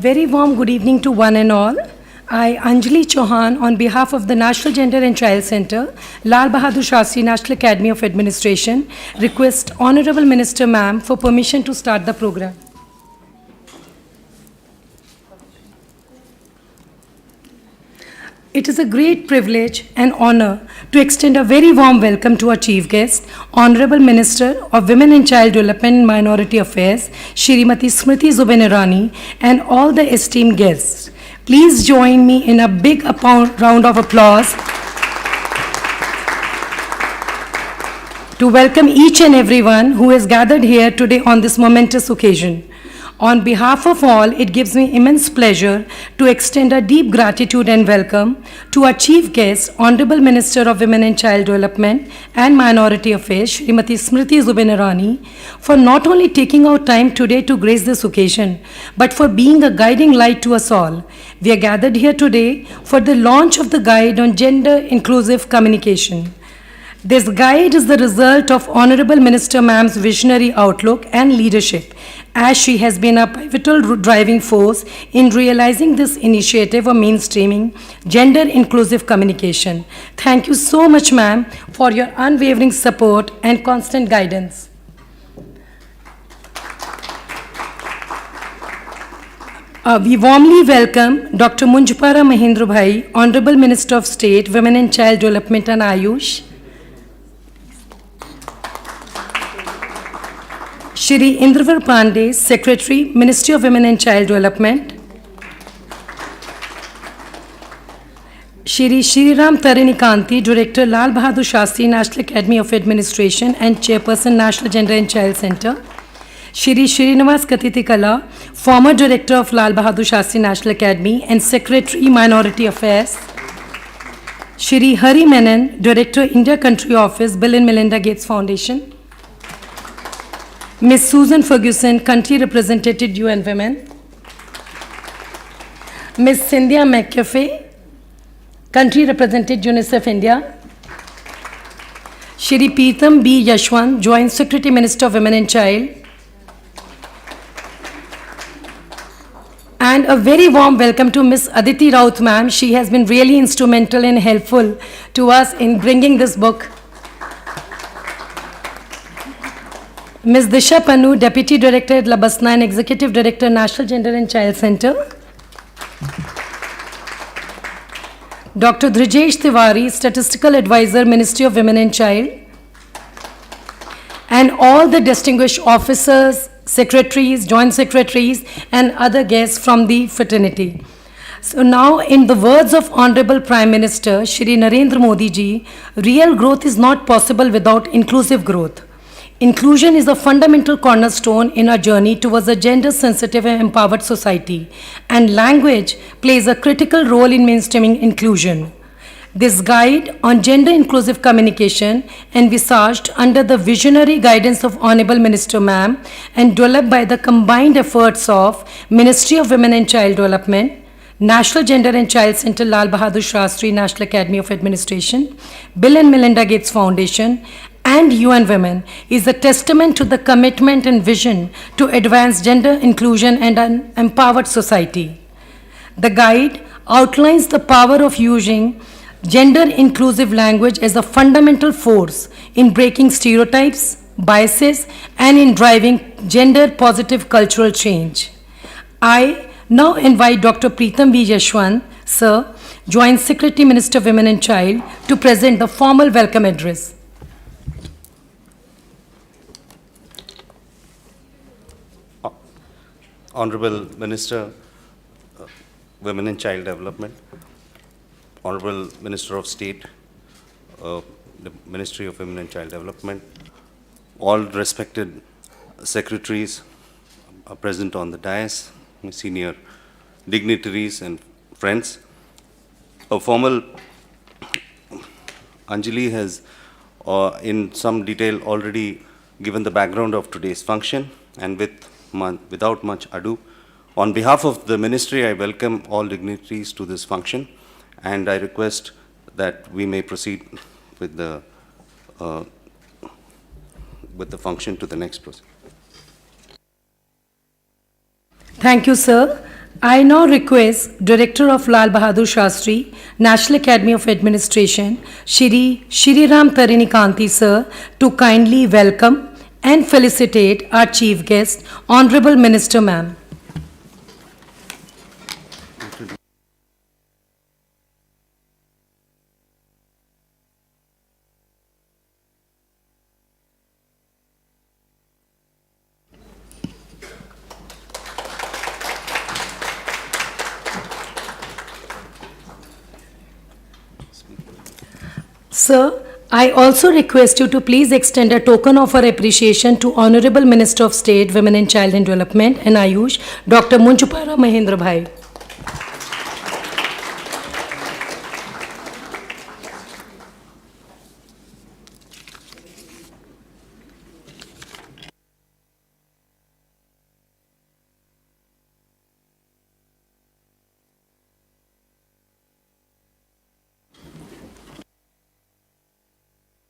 Very warm good evening to one and all. I, Anjali Chauhan, on behalf of the National Gender and Child Center, Lal Bahadur Shastri National Academy of Administration, request Honorable Minister Ma'am for permission to start the program. It is a great privilege and honor to extend a very warm welcome to our chief guest, Honorable Minister of Women and Child Development and Minority Affairs, Shrimati Smriti Zubin Irani, and all the esteemed guests. Please join me in a big round of applause to welcome each and everyone who has gathered here today on this momentous occasion. On behalf of all, it gives me immense pleasure to extend a deep gratitude and welcome to our chief guest, Honorable Minister of Women and Child Development and Minority Affairs, Shrimati Smriti Zubin Irani, for not only taking out time today to grace this occasion, but for being a guiding light to us all. We are gathered here today for the launch of the guide on gender inclusive communication. This guide is the result of Honorable Minister Ma'am's visionary outlook and leadership, as she has been a pivotal driving force in realizing this initiative of mainstreaming gender inclusive communication. Thank you so much, ma'am, for your unwavering support and constant guidance. We warmly welcome Dr. Munjpara Mahendra Bhai, Honorable Minister of State, Women and Child Development and Ayush. Shri Indravar Pandey, Secretary, Ministry of Women and Child Development. Shri Shriram Tarinikanti, Director, Lal Bahadur Shastri National Academy of Administration and Chairperson, National Gender and Child Center. Shri Srinivas Katitikala, former Director of Lal Bahadur Shastri National Academy and Secretary, Minority Affairs. Shri Hari Menon, Director, India Country Office, Bill and Melinda Gates Foundation. Ms. Susan Ferguson, Country Representative, UN Women. Ms. Cynthia McCaffey, Country Representative, UNICEF India. Shri Peetam B. Yashwant, Joint Secretary, Minister of Women and Child. And a very warm welcome to Ms. Aditi Raut, ma'am. She has been really instrumental and helpful to us in bringing this book. Ms. Disha Pannu, Deputy Director at Labasna and Executive Director, National Gender and Child Center. Dr. Dhrijesh Tiwari, Statistical Advisor, Ministry of Women and Child. And all the distinguished officers, secretaries, joint secretaries, and other guests from the fraternity. So now, in the words of Honorable Prime Minister, Shri Narendra Modi ji, real growth is not possible without inclusive growth. Inclusion is a fundamental cornerstone in our journey towards a gender-sensitive and empowered society, and language plays a critical role in mainstreaming inclusion. This guide on gender-inclusive communication, envisaged under the visionary guidance of Honorable Minister Ma'am and developed by the combined efforts of Ministry of Women and Child Development, National Gender and Child Center, Lal Bahadur Shastri National Academy of Administration, Bill and Melinda Gates Foundation, and UN Women, is a testament to the commitment and vision to advance gender inclusion and an empowered society. The guide outlines the power of using gender-inclusive language as a fundamental force in breaking stereotypes, biases, and in driving gender-positive cultural change. I now invite Dr. Preetam B. Yashwant, Sir, Joint Secretary, Minister of Women and Child, to present the formal welcome address. Honorable Minister, Women and Child Development, Honorable Minister of State, the Ministry of Women and Child Development, all respected secretaries are present on the dais, senior dignitaries and friends. A formal Anjali has in some detail already given the background of today's function, and without much ado, on behalf of the ministry, I welcome all dignitaries to this function, and I request that we may proceed with the function to the next process. Thank you, sir. I now request Director of Lal Bahadur Shastri, National Academy of Administration, Shri Ram Tarini Kanti sir, to kindly welcome and felicitate our chief guest, Honorable Minister Ma'am. Sir, I also request you to please extend a token of our appreciation to Honorable Minister of State, Women and Child Development and Ayush, Dr. Munchupara Mahendra Bhai.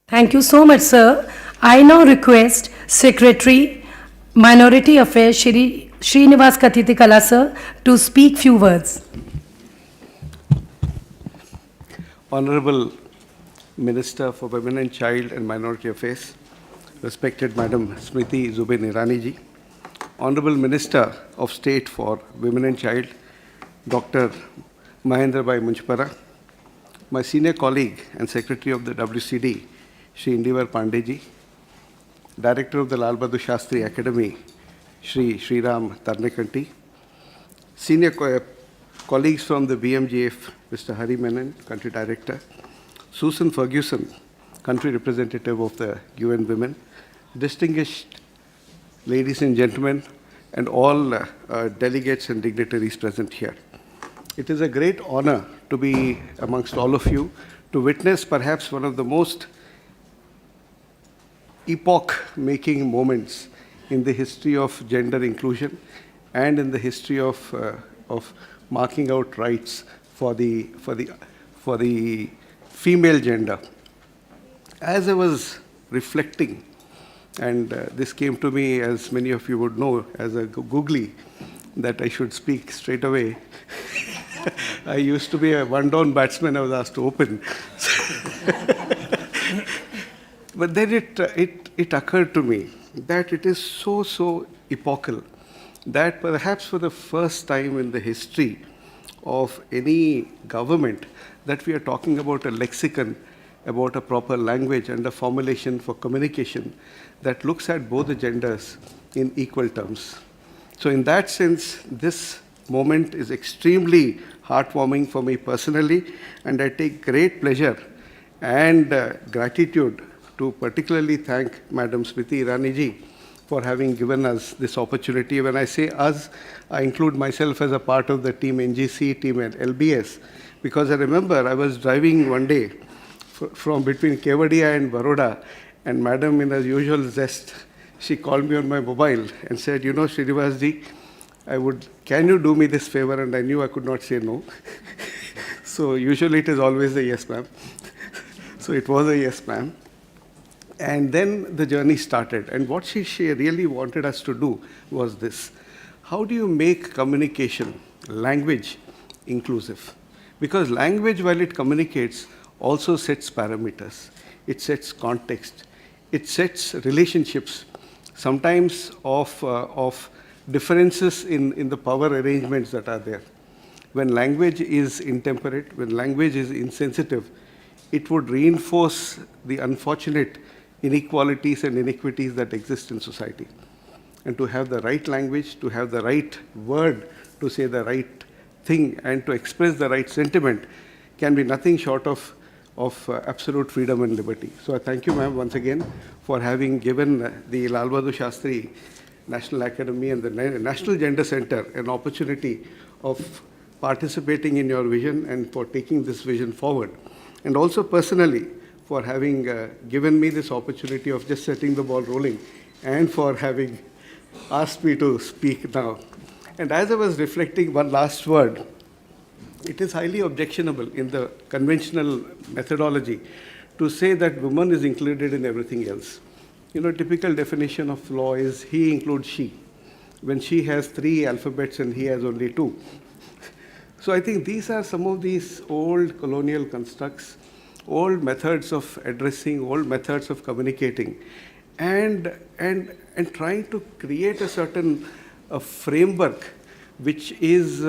Thank you so much, sir. I now request Secretary, Minority Affairs, Shri Srinivas Katiti Kala sir, to speak few words. Honorable Minister for Women and Child and Minority Affairs, respected Madam Smriti Zubin Irani ji, Honorable Minister of State for Women and Child, Dr. Mahendra Bhai Munchpara, my senior colleague and Secretary of the WCD, Shri Indivar Pandey ji, Director of the Lal Bahadur Shastri Academy, Shri Ram Tarnekanti, senior colleagues from the BMGF, Mr. Hari Menon, Country Director, Susan Ferguson, Country Representative of the UN Women, distinguished ladies and gentlemen, and all delegates and dignitaries present here. It is a great honor to be amongst all of you, to witness perhaps one of the most epoch-making moments in the history of gender inclusion and in the history of marking out rights for the female gender. As I was reflecting, and this came to me, as many of you would know, as a googly, that I should speak straight away. I used to be a one-down batsman. I was asked to open. But then it occurred to me that it is so epochal that perhaps for the first time in the history of any government that we are talking about a lexicon, about a proper language and a formulation for communication that looks at both the genders in equal terms. So in that sense, this moment is extremely heartwarming for me personally, and I take great pleasure and gratitude to particularly thank Madam Smriti Irani ji for having given us this opportunity. When I say us, I include myself as a part of the team NGC, team at LBS, because I remember I was driving one day from between Kevadia and Baroda, and Madam, in her usual zest, she called me on my mobile and said, you know, Srinivas ji, can you do me this favor? And I knew I could not say no. So usually it is always a yes, ma'am. So it was a yes, ma'am. And then the journey started. And what she really wanted us to do was this. How do you make communication, language, inclusive? Because language, while it communicates, also sets parameters. It sets context. It sets relationships, sometimes of differences in the power arrangements that are there. When language is intemperate, when language is insensitive, it would reinforce the unfortunate inequalities and inequities that exist in society. And to have the right language, to have the right word, to say the right thing, and to express the right sentiment can be nothing short of absolute freedom and liberty. So I thank you, ma'am, once again for having given the Lal Bahadur Shastri National Academy and the National Gender Center an opportunity of participating in your vision and for taking this vision forward. And also personally, for having given me this opportunity of just setting the ball rolling and for having asked me to speak now. And as I was reflecting, one last word, it is highly objectionable in the conventional methodology to say that woman is included in everything else. You know, typical definition of law is he includes she. when she has 3 alphabets and he has only 2. So I think these are some of these old colonial constructs, old methods of addressing, old methods of communicating, and trying to create a certain framework which is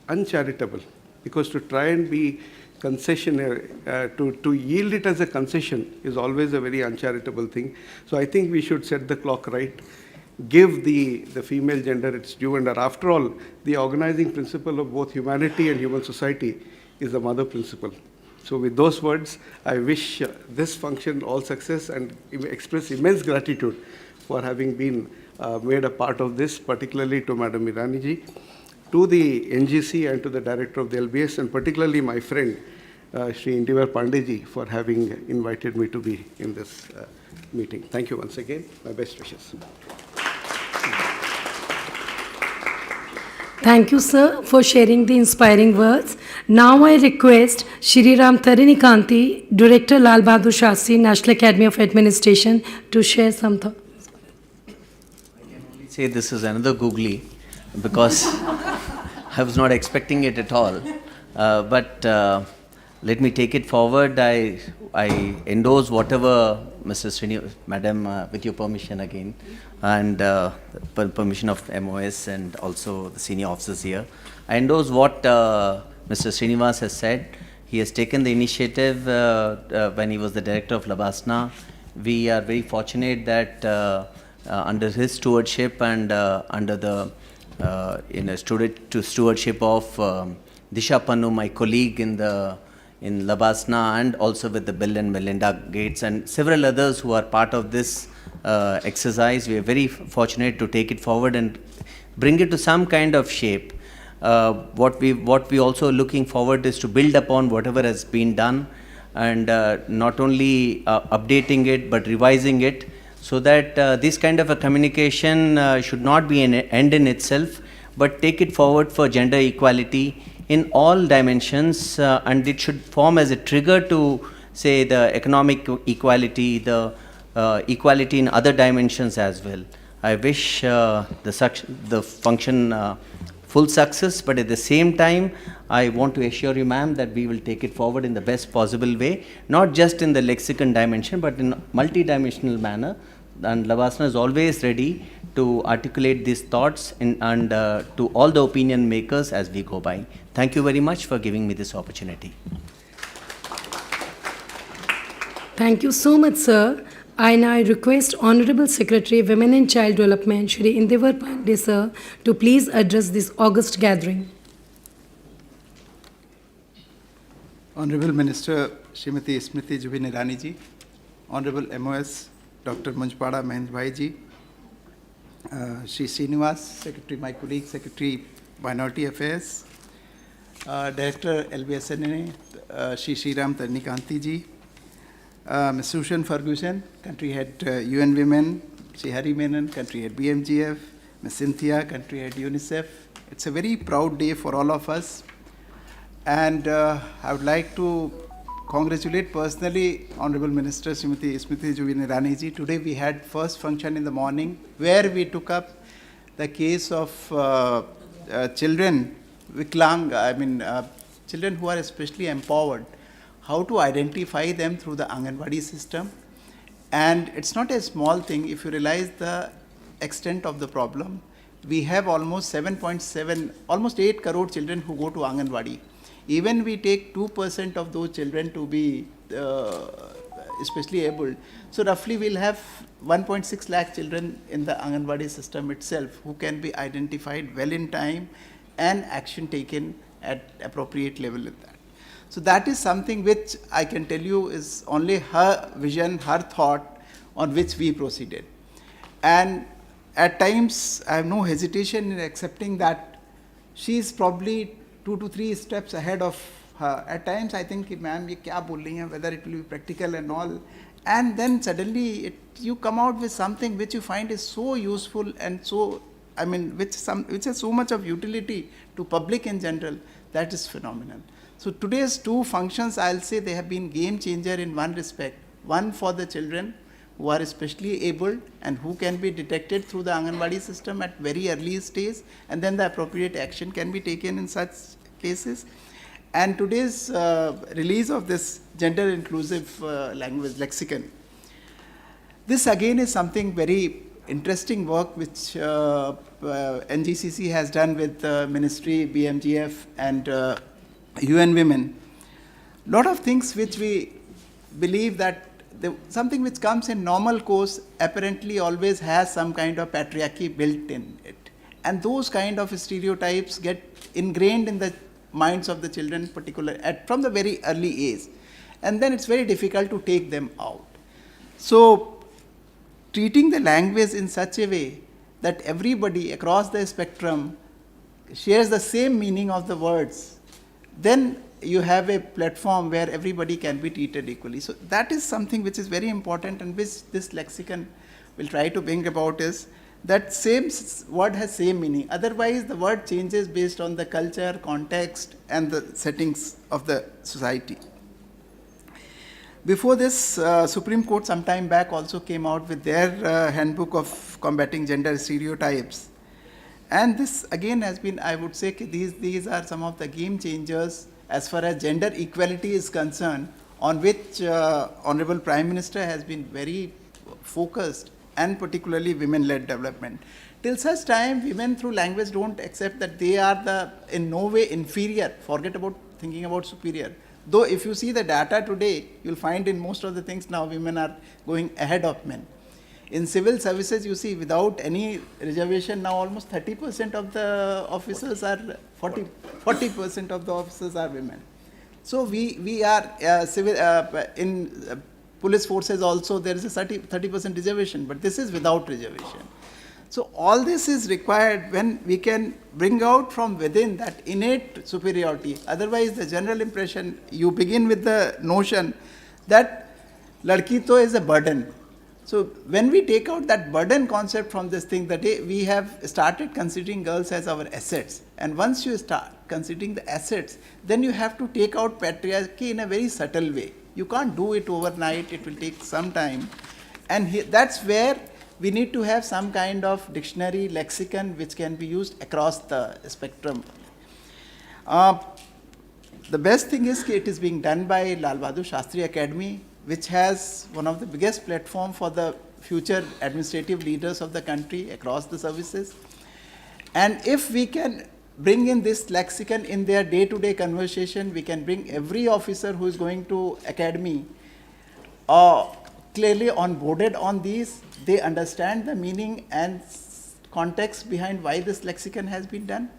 uncharitable. Because to try and be concessionary, to yield it as a concession is always a very uncharitable thing. So I think we should set the clock right, give the female gender its due, and after all, the organizing principle of both humanity and human society is the mother principle. So with those words, I wish this function all success and express immense gratitude for having been made a part of this, particularly to Madam Irani ji, to the NGC and to the director of the LBS, and particularly my friend, Shri Indivar Pandey ji, for having invited me to be in this meeting. Thank you once again. My best wishes. Thank you, sir, for sharing the inspiring words. Now I request Shri Ram Tarinikanti, Director Lal Bahadur Shastri, National Academy of Administration, to share some thoughts. Say this is another googly because I was not expecting it at all. But let me take it forward. I endorse whatever Mr. Srini, Madam, with your permission again, and permission of MOS and also the senior officers here. I endorse what Mr. Srinivas has said. He has taken the initiative when he was the director of Labasna. We are very fortunate that under his stewardship and under the stewardship of Disha Pannu, my colleague in Labasna, and also with the Bill and Melinda Gates and several others who are part of this exercise. We are very fortunate to take it forward and bring it to some kind of shape. What we also looking forward is to build upon whatever has been done, and not only updating it but revising it, so that this kind of a communication should not be an end in itself, but take it forward for gender equality in all dimensions, and it should form as a trigger to, say, the economic equality, the equality in other dimensions as well. I wish the function full success, but at the same time, I want to assure you, ma'am, that we will take it forward in the best possible way, not just in the lexicon dimension, but in a multi-dimensional manner. And Labasna is always ready to articulate these thoughts and to all the opinion makers as we go by. Thank you very much for giving me this opportunity. Thank you so much, sir. I now request Honorable Secretary, Women and Child Development, Shri Indivar Pandey, sir, to please address this August gathering. Honorable Minister Srimati Smriti Zubin Irani ji, Honorable MOS Dr. Munjpada Mahendra Bhai ji, Shri Srinivas, Secretary, my colleague, Secretary Minority Affairs, Director LBSNA, Shri Sriram Tarinikanti ji, Ms. Susan Ferguson, Country Head UN Women, Shri Hari Menon, Country Head BMGF, Ms. Cynthia, Country Head UNICEF. It's a very proud day for all of us. And I would like to congratulate personally Honorable Minister Srimati Smriti Zubin Irani ji. Today we had first function in the morning where we took up the case of children, Viklang, children who are especially empowered, how to identify them through the Anganwadi system. And it's not a small thing if you realize the extent of the problem. We have almost 7.7, almost 8 crore children who go to Anganwadi. Even we take 2% of those children to be especially able. So roughly we'll have 1.6 lakh children in the Anganwadi system itself who can be identified well in time and action taken at appropriate level in that. So that is something which I can tell you is only her vision, her thought on which we proceeded. And at times I have no hesitation in accepting that she is probably 2 to 3 steps ahead of her. At times I think, ma'am, ye kya bol rahi hai, whether it will be practical and all. And then suddenly you come out with something which you find is so useful and so, which has so much of utility to public in general. That is phenomenal. So today's 2 functions, I'll say they have been game changer in one respect. One for the children, who are especially abled and who can be detected through the Anganwadi system at very early stage, and then the appropriate action can be taken in such cases. And today's release of this gender inclusive language lexicon, this again is something very interesting work which NGCC has done with Ministry, BMGF and UN Women. Lot of things which we believe that something which comes in normal course apparently always has some kind of patriarchy built in it. And those kind of stereotypes get ingrained in the minds of the children, particularly from the very early age. And then it's very difficult to take them out. So, treating the language in such a way that everybody across the spectrum shares the same meaning of the words, then you have a platform where everybody can be treated equally. So that is something which is very important, and which this lexicon will try to bring about is that same word has same meaning. Otherwise, the word changes based on the culture, context, and the settings of the society. Before this, Supreme Court some time back also came out with their handbook of combating gender stereotypes. And this again has been, I would say, these are some of the game changers as far as gender equality is concerned, on which Honorable Prime Minister has been very focused, and particularly women-led development. Till such time, women through language don't accept that they are in no way inferior, forget about thinking about superior. Though if you see the data today, you'll find in most of the things now women are going ahead of men. In civil services, you see, without any reservation, now almost 30% of the officers are, 40% of the officers are women. So we are in police forces also, there is a 30% reservation, but this is without reservation. So all this is required when we can bring out from within that innate superiority. Otherwise, the general impression, you begin with the notion that ladki to is a burden. So when we take out that burden concept from this thing, the day we have started considering girls as our assets. And once you start considering the assets, then you have to take out patriarchy in a very subtle way. You can't do it overnight, it will take some time. And that's where we need to have some kind of dictionary, lexicon, which can be used across the spectrum. The best thing is it is being done by Lal Bahadur Shastri Academy, which has one of the biggest platform for the future administrative leaders of the country across the services. And if we can bring in this lexicon in their day-to-day conversation, we can bring every officer who is going to academy clearly onboarded on these. They understand the meaning and context behind why this lexicon has been done.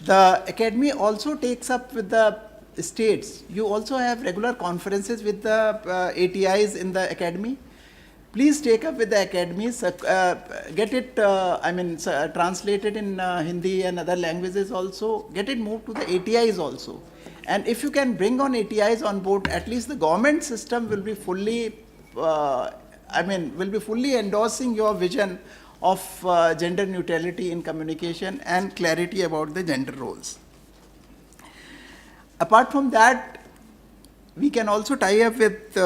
The academy also takes up with the states. You also have regular conferences with the ATIs in the academy. Please take up with the academies, get it translated in Hindi and other languages also, get it moved to the ATIs also. And if you can bring on ATIs on board, at least the government system will be fully endorsing your vision of gender neutrality in communication and clarity about the gender roles. Apart from that, we can also tie up with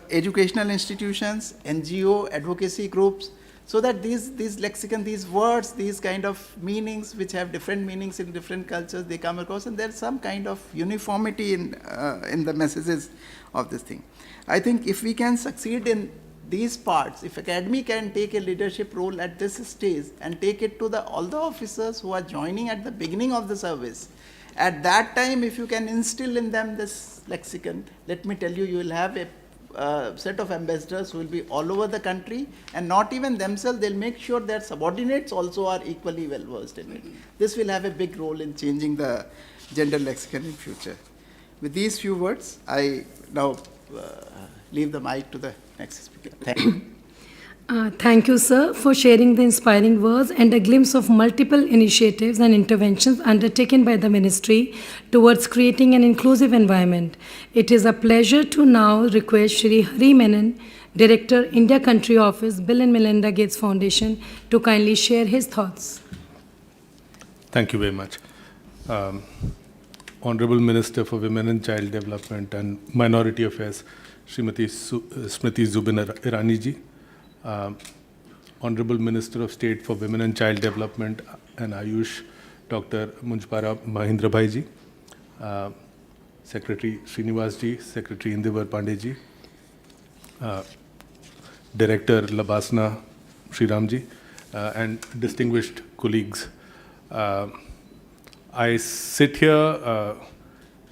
educational institutions, NGO, advocacy groups, so that these lexicon, these words, these kind of meanings which have different meanings in different cultures, they come across, and there's some kind of uniformity in the messages of this thing. I think if we can succeed in these parts, if academy can take a leadership role at this stage and take it to all the officers who are joining at the beginning of the service, at that time, if you can instill in them this lexicon, let me tell you, you will have a set of ambassadors who will be all over the country, and not even themselves, they'll make sure their subordinates also are equally well versed in it. This will have a big role in changing the gender lexicon in future. With these few words, I now leave the mic to the next speaker. Thank you. Thank you, sir, for sharing the inspiring words and a glimpse of multiple initiatives and interventions undertaken by the ministry towards creating an inclusive environment. It is a pleasure to now request Shri Hari Menon, Director, India Country Office, Bill and Melinda Gates Foundation, to kindly share his thoughts. Thank you very much. Honorable Minister for Women and Child Development and Minority Affairs, Srimati Smriti Zubin Irani ji, Honorable Minister of State for Women and Child Development and Ayush, Dr. Munjpara Mahindra Bhai ji, Secretary Srinivas ji, Secretary Indivar Pandey ji, Director Labasna Sriram ji, and distinguished colleagues. I sit here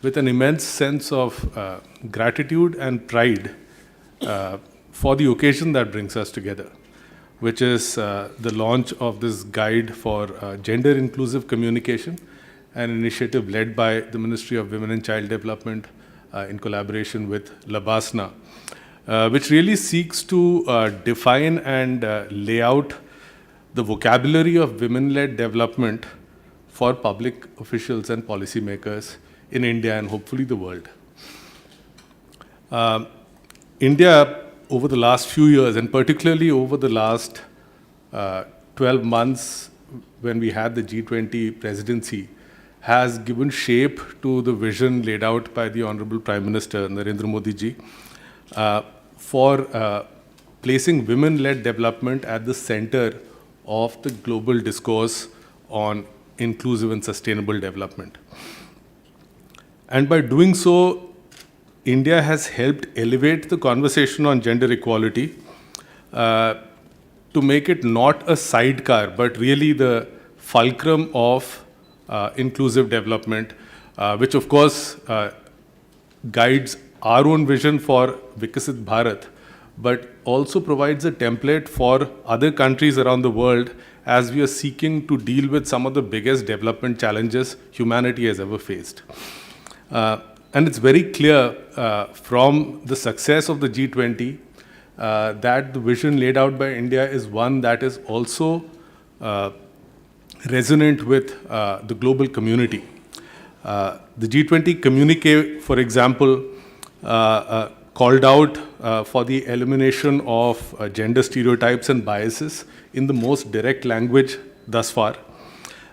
with an immense sense of gratitude and pride for the occasion that brings us together, which is the launch of this guide for gender inclusive communication, an initiative led by the Ministry of Women and Child Development in collaboration with Labasna, which really seeks to define and lay out the vocabulary of women-led development for public officials and policymakers in India and hopefully the world. India, over the last few years, and particularly over the last 12 months when we had the G20 presidency, has given shape to the vision laid out by the Honorable Prime Minister Narendra Modi ji for placing women-led development at the center of the global discourse on inclusive and sustainable development. And by doing so, India has helped elevate the conversation on gender equality to make it not a sidecar, but really the fulcrum of inclusive development, which of course guides our own vision for Vikasit Bharat, but also provides a template for other countries around the world as we are seeking to deal with some of the biggest development challenges humanity has ever faced. And it's very clear from the success of the G20 that the vision laid out by India is one that is also resonant with the global community. The G20 communique, for example, called out for the elimination of gender stereotypes and biases in the most direct language thus far,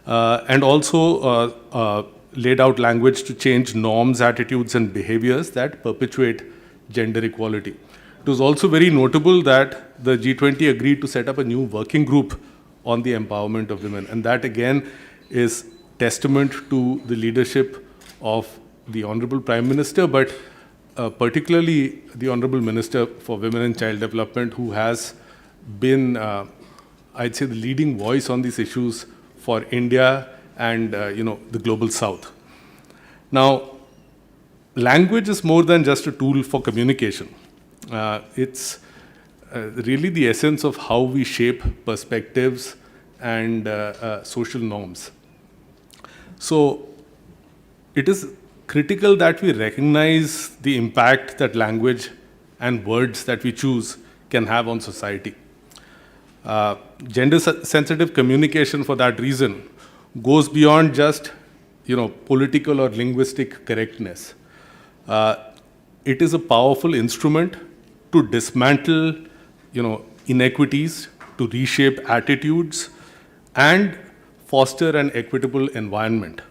and also laid out language to change norms, attitudes, and behaviors that perpetuate gender equality. It was also very notable that the G20 agreed to set up a new working group on the empowerment of women, and that again is testament to the leadership of the Honorable Prime Minister, but particularly the Honorable Minister for Women and Child Development, who has been, I'd say, the leading voice on these issues for India and the global south. Now, language is more than just a tool for communication. It's really the essence of how we shape perspectives and social norms. So it is critical that we recognize the impact that language and words that we choose can have on society. Gender-sensitive communication, for that reason, goes beyond just political or linguistic correctness. It is a powerful instrument to dismantle inequities, to reshape attitudes, and foster an equitable environment.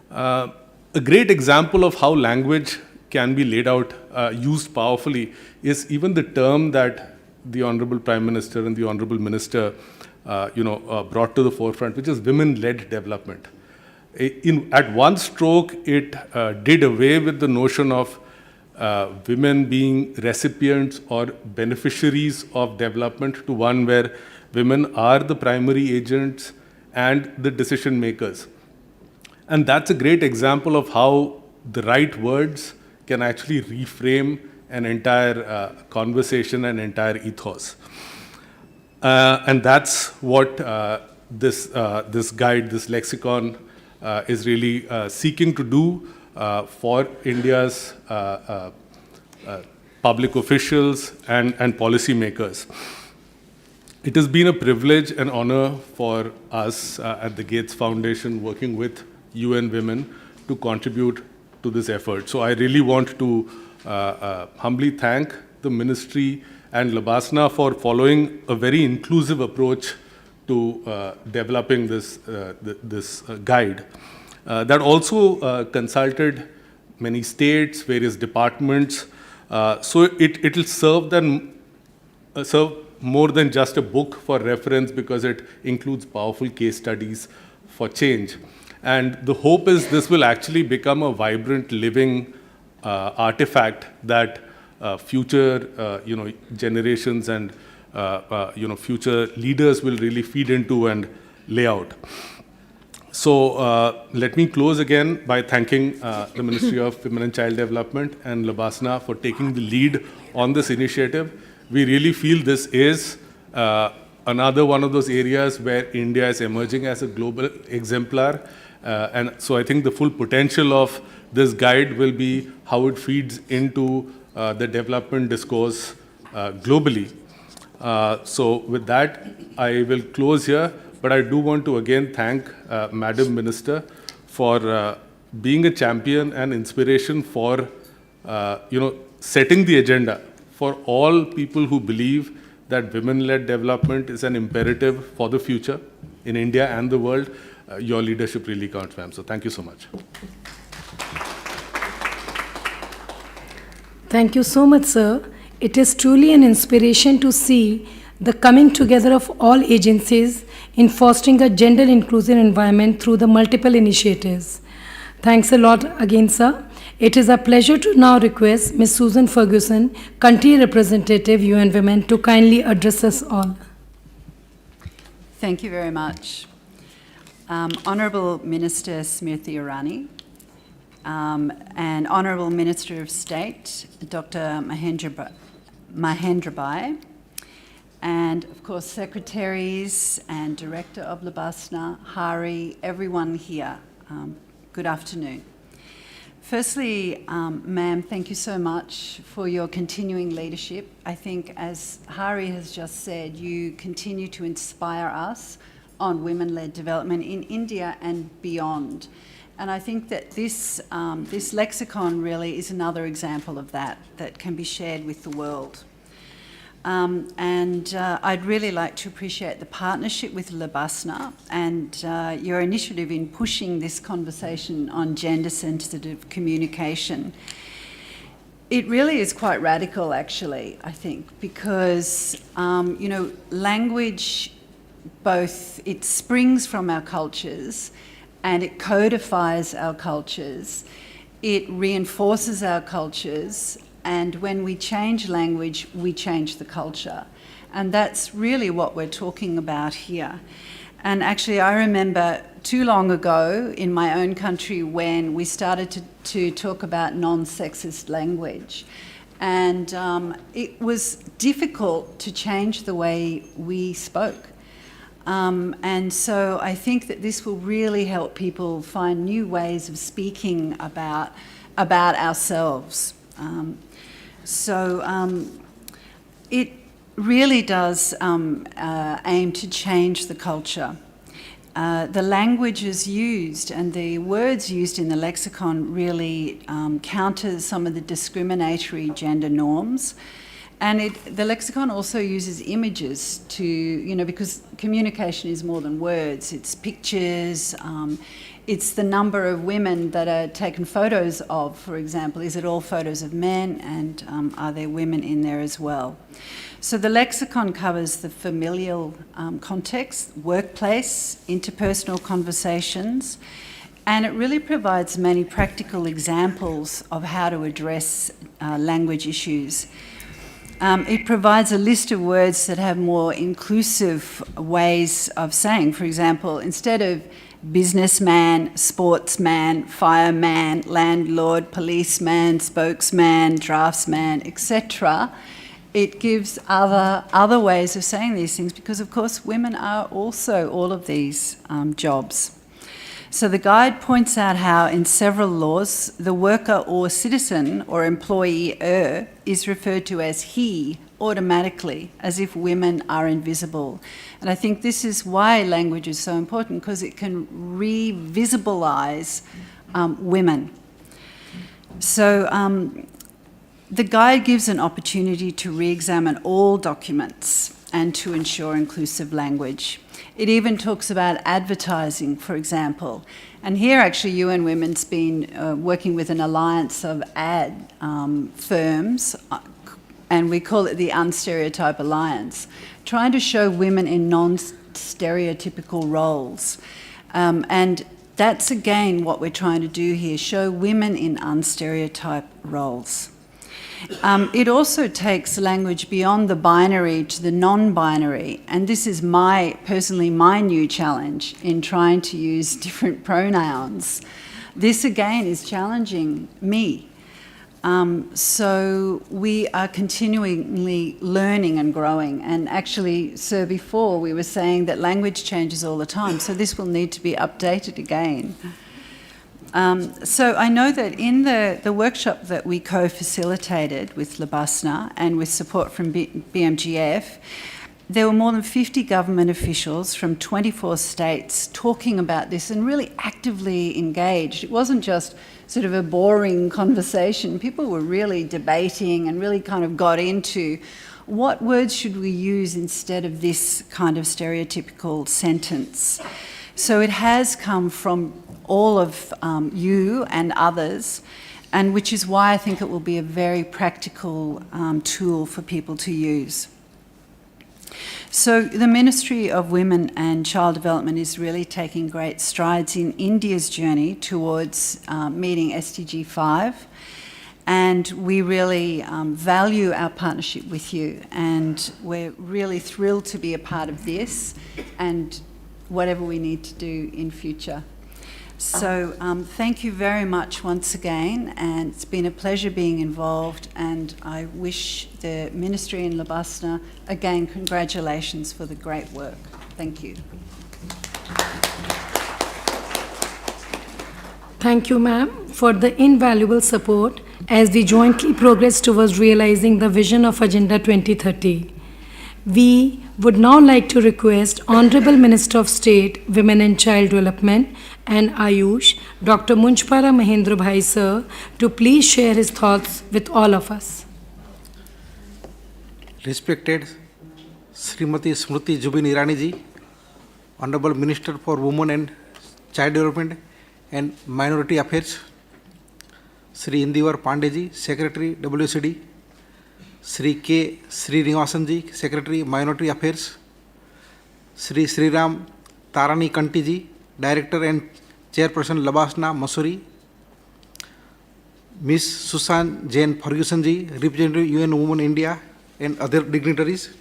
A great example of how language can be laid out, used powerfully, is even the term that the Honorable Prime Minister and the Honorable Minister brought to the forefront, which is women-led development. At one stroke, it did away with the notion of women being recipients or beneficiaries of development to one where women are the primary agents and the decision makers. And that's a great example of how the right words can actually reframe an entire conversation, an entire ethos. And that's what this guide, this lexicon, is really seeking to do for India's public officials and policymakers. It has been a privilege and honor for us at the Gates Foundation, working with UN Women, to contribute to this effort. So I really want to humbly thank the Ministry and Labasna for following a very inclusive approach to developing this guide. That also consulted many states, various departments, so it will serve more than just a book for reference because it includes powerful case studies for change. And the hope is this will actually become a vibrant, living artifact that future generations and future leaders will really feed into and lay out. So let me close again by thanking the Ministry of Women and Child Development and Labasna for taking the lead on this initiative. We really feel this is another one of those areas where India is emerging as a global exemplar. And so I think the full potential of this guide will be how it feeds into the development discourse globally. So with that, I will close here. But I do want to again thank Madam Minister for being a champion and inspiration for setting the agenda for all people who believe that women-led development is an imperative for the future in India and the world. Your leadership really counts, ma'am. So thank you so much. Thank you so much, sir. It is truly an inspiration to see the coming together of all agencies in fostering a gender-inclusive environment through the multiple initiatives. Thanks a lot again, sir. It is a pleasure to now request Ms. Susan Ferguson, Country Representative, UN Women, to kindly address us all. Thank you very much. Honourable Minister Smriti Irani, and Honourable Minister of State, Dr. Mahendrabhai, and of course Secretaries and Director of Labasna, Hari, everyone here, good afternoon. Firstly, ma'am, thank you so much for your continuing leadership. I think, as Hari has just said, you continue to inspire us on women-led development in India and beyond. And I think that this lexicon really is another example of that can be shared with the world. I'd really like to appreciate the partnership with Labasna and your initiative in pushing this conversation on gender-sensitive communication. It really is quite radical, actually, I think, because, language, both it springs from our cultures and it codifies our cultures, it reinforces our cultures, and when we change language, we change the culture. And that's really what we're talking about here. And actually, I remember too long ago in my own country when we started to talk about non-sexist language. And it was difficult to change the way we spoke. And so I think that this will really help people find new ways of speaking about ourselves. It really does aim to change the culture. The languages used and the words used in the lexicon really counter some of the discriminatory gender norms. And the lexicon also uses images to, because communication is more than words. It's pictures, it's the number of women that are taken photos of, for example. Is it all photos of men, and are there women in there as well? So the lexicon covers the familial context, workplace, interpersonal conversations, and it really provides many practical examples of how to address language issues. It provides a list of words that have more inclusive ways of saying. For example, instead of businessman, sportsman, fireman, landlord, policeman, spokesman, draftsman, etc., it gives other ways of saying these things because, of course, women are also all of these jobs. So the guide points out how in several laws, the worker or citizen or employer is referred to as he automatically, as if women are invisible. And I think this is why language is so important, because it can re-visibilize women. So the guide gives an opportunity to re-examine all documents and to ensure inclusive language. It even talks about advertising, for example. And here, actually, UN Women's been working with an alliance of ad firms and we call it the Unstereotype Alliance, trying to show women in non-stereotypical roles. And that's again what we're trying to do here, show women in unstereotyped roles. It also takes language beyond the binary to the non-binary, and this is personally my new challenge in trying to use different pronouns. This again is challenging me. So we are continually learning and growing, and actually, sir, before we were saying that language changes all the time, so this will need to be updated again. So I know that in the workshop that we co-facilitated with Labasna and with support from BMGF, there were more than 50 government officials from 24 states talking about this and really actively engaged. It wasn't just sort of a boring conversation. People were really debating and really kind of got into what words should we use instead of this kind of stereotypical sentence. So it has come from all of you and others, and which is why I think it will be a very practical tool for people to use. So the Ministry of Women and Child Development is really taking great strides in India's journey towards meeting SDG 5, and we really value our partnership with you, and we're really thrilled to be a part of this and whatever we need to do in future. So thank you very much once again, and it's been a pleasure being involved, and I wish the Ministry in Labasna, again, congratulations for the great work. Thank you. Thank you, ma'am, for the invaluable support as we jointly progress towards realizing the vision of Agenda 2030. We would now like to request Honorable Minister of State, Women and Child Development and Ayush, Dr. Munchpara Mahendra Bhai sir, to please share his thoughts with all of us. Respected Srimati Smriti Zubin Irani ji, Honorable Minister for Women and Child Development and Minority Affairs, Sri Indivar Pandey ji, Secretary WCD, Sri K. Srinivasan ji, Secretary Minority Affairs, Sri Sriram Tarani Kanti ji, Director and Chairperson Labasna Masuri, Miss Susan Jane Ferguson ji, Representative UN Women India and other dignitaries.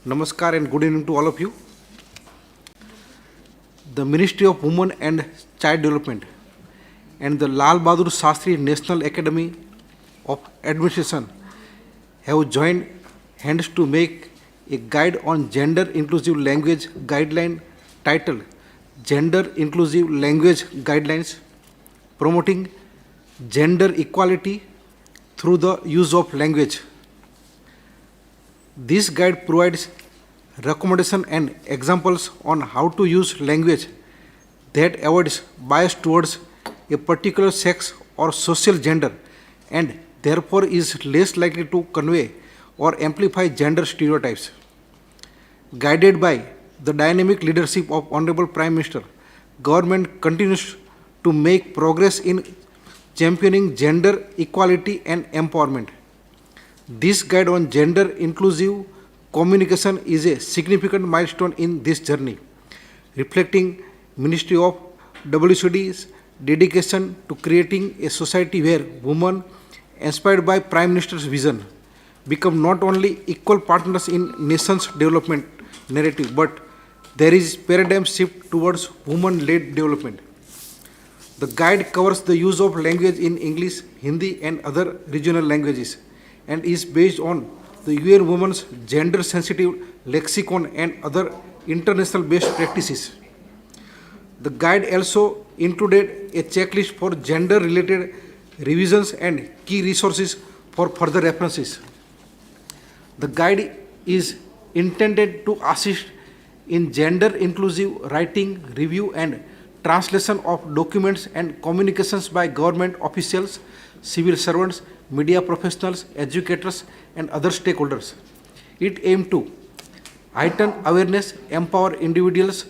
Namaskar and good evening to all of you. The Ministry of Women and Child Development and the Lal Bahadur Shastri National Academy of Administration have joined hands to make a guide on gender inclusive language guideline titled Gender Inclusive Language Guidelines, promoting gender equality through the use of language. This guide provides recommendations and examples on how to use language that avoids bias towards a particular sex or social gender and therefore is less likely to convey or amplify gender stereotypes. Guided by the dynamic leadership of Honorable Prime Minister, Government continues to make progress in championing gender equality and empowerment. This guide on gender inclusive communication is a significant milestone in this journey, reflecting Ministry of WCD's dedication to creating a society where women, inspired by Prime Minister's vision, become not only equal partners in nation's development narrative, but there is paradigm shift towards women-led development. The guide covers the use of language in English, Hindi and other regional languages and is based on the UN Women's gender-sensitive lexicon and other international best practices. The guide also included a checklist for gender-related revisions and key resources for further references. The guide is intended to assist in gender-inclusive writing, review and translation of documents and communications by government officials, civil servants, media professionals, educators and other stakeholders. It aimed to heighten awareness, empower individuals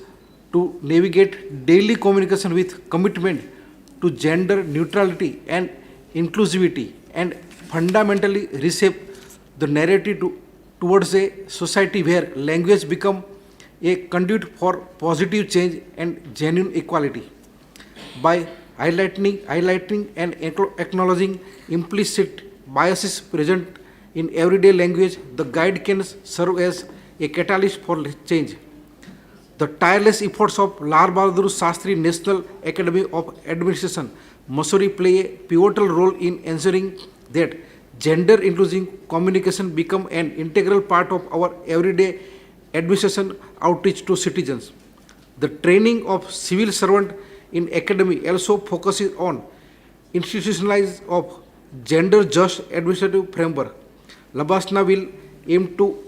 to navigate daily communication with commitment to gender neutrality and inclusivity, and fundamentally reshape the narrative towards a society where language become a conduit for positive change and genuine equality. By highlighting and acknowledging implicit biases present in everyday language, the guide can serve as a catalyst for change. The tireless efforts of Lal Bahadur Shastri National Academy of Administration, Mussoorie, play a pivotal role in ensuring that gender inclusive communication become an integral part of our everyday administration outreach to citizens. The training of civil servant in academy also focuses on institutionalization of gender just administrative framework. Labasna will aim to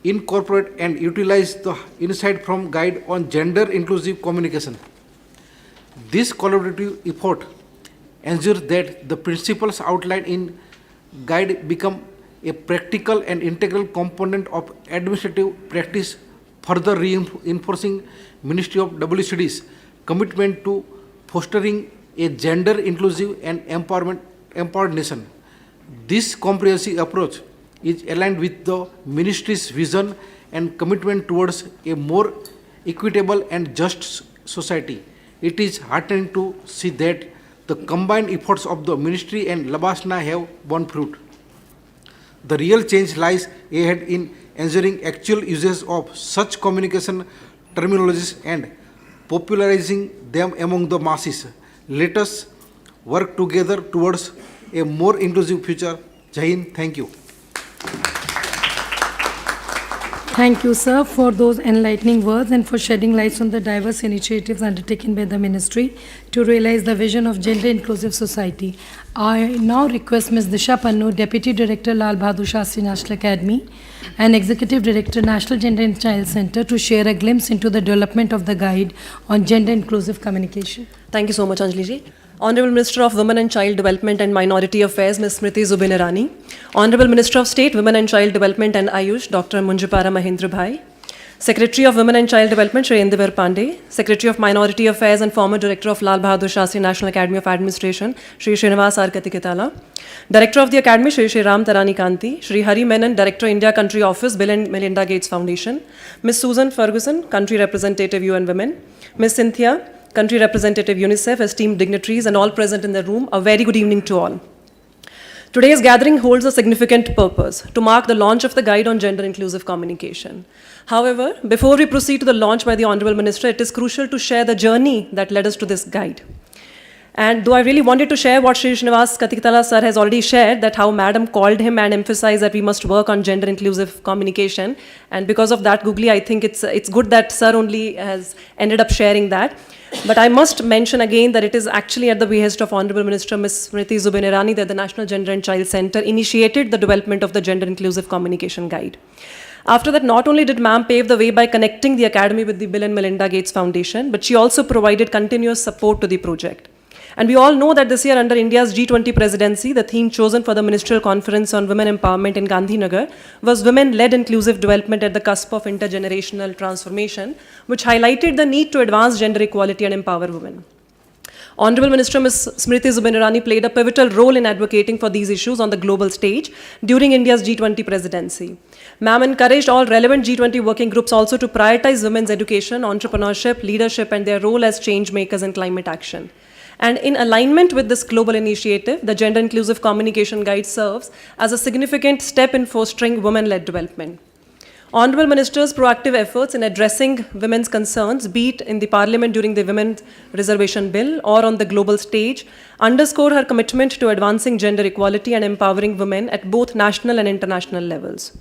incorporate and utilize the insight from guide on gender inclusive communication. This collaborative effort ensures that the principles outlined in guide become a practical and integral component of administrative practice, further reinforcing Ministry of WCD's commitment to fostering a gender inclusive and empowered nation. This comprehensive approach is aligned with the ministry's vision and commitment towards a more equitable and just society. It is heartening to see that the combined efforts of the ministry and Labasna have borne fruit. The real change lies ahead in ensuring actual uses of such communication terminologies and popularizing them among the masses. Let us work together towards a more inclusive future. Jai Hind, thank you. Thank you, sir, for those enlightening words and for shedding light on the diverse initiatives undertaken by the ministry to realize the vision of gender-inclusive society. I now request Ms. Disha Pannu, Deputy Director, Lal Bahadur Shastri National Academy and Executive Director, National Gender and Child Center, to share a glimpse into the development of the guide on gender-inclusive communication. Thank you so much, Anjali ji. Honorable Minister of Women and Child Development and Minority Affairs, Ms. Smriti Zubin Irani. Honorable Minister of State, Women and Child Development and Ayush, Dr. Munjapara Mahendra Bhai. Secretary of Women and Child Development, Shri Indivar Pandey. Secretary of Minority Affairs and former Director of Lal Bahadur Shastri National Academy of Administration, Shri Srinivas R. Katikitala. Director of the Academy, Shri Ram Tarani Kanti. Shri Hari Menon, Director, India Country Office, Bill and Melinda Gates Foundation. Ms. Susan Ferguson, Country Representative, UN Women. Ms. Cynthia, Country Representative, UNICEF, esteemed dignitaries, and all present in the room, a very good evening to all. Today's gathering holds a significant purpose, to mark the launch of the Guide on Gender-Inclusive Communication. However, before we proceed to the launch by the Honorable Minister, it is crucial to share the journey that led us to this guide. And though I really wanted to share what Shri Srinivas Katikitala sir has already shared, that how Madam called him and emphasized that we must work on gender-inclusive communication, and because of that, Googly, I think it's good that sir only has ended up sharing that. But I must mention again that it is actually at the behest of Honorable Minister Ms. Smriti Zubin Irani that the National Gender and Child Center initiated the development of the Gender Inclusive Communication Guide. After that, not only did ma'am pave the way by connecting the Academy with the Bill and Melinda Gates Foundation, but she also provided continuous support to the project. And we all know that this year, under India's G20 presidency, the theme chosen for the Ministerial Conference on Women Empowerment in Gandhinagar was Women-led Inclusive Development at the Cusp of Intergenerational Transformation, which highlighted the need to advance gender equality and empower women. Honorable Minister Ms. Smriti Zubin Irani played a pivotal role in advocating for these issues on the global stage during India's G20 presidency. Ma'am encouraged all relevant G20 working groups also to prioritize women's education, entrepreneurship, leadership, and their role as change makers in climate action. And in alignment with this global initiative, the Gender Inclusive Communication Guide serves as a significant step in fostering women-led development. Honorable Minister's proactive efforts in addressing women's concerns, be it in the Parliament during the Women's Reservation Bill or on the global stage, underscore her commitment to advancing gender equality and empowering women at both national and international levels.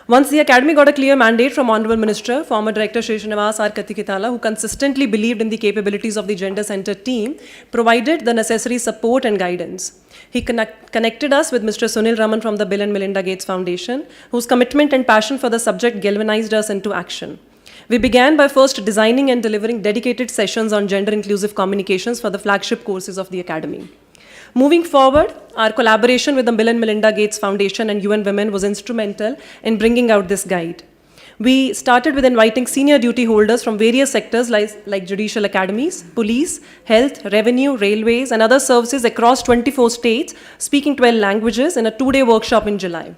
Once the Academy got a clear mandate from Honorable Minister, former Director Shri Srinivas R. Katikitala, who consistently believed in the capabilities of the Gender Center team, provided the necessary support and guidance. He connected us with Mr. Sunil Raman from the Bill and Melinda Gates Foundation, whose commitment and passion for the subject galvanized us into action. We began by first designing and delivering dedicated sessions on gender-inclusive communications for the flagship courses of the Academy. Moving forward, our collaboration with the Bill and Melinda Gates Foundation and UN Women was instrumental in bringing out this guide. We started with inviting senior duty holders from various sectors like judicial academies, police, health, revenue, railways, and other services across 24 states, speaking 12 languages in a 2-day workshop in July.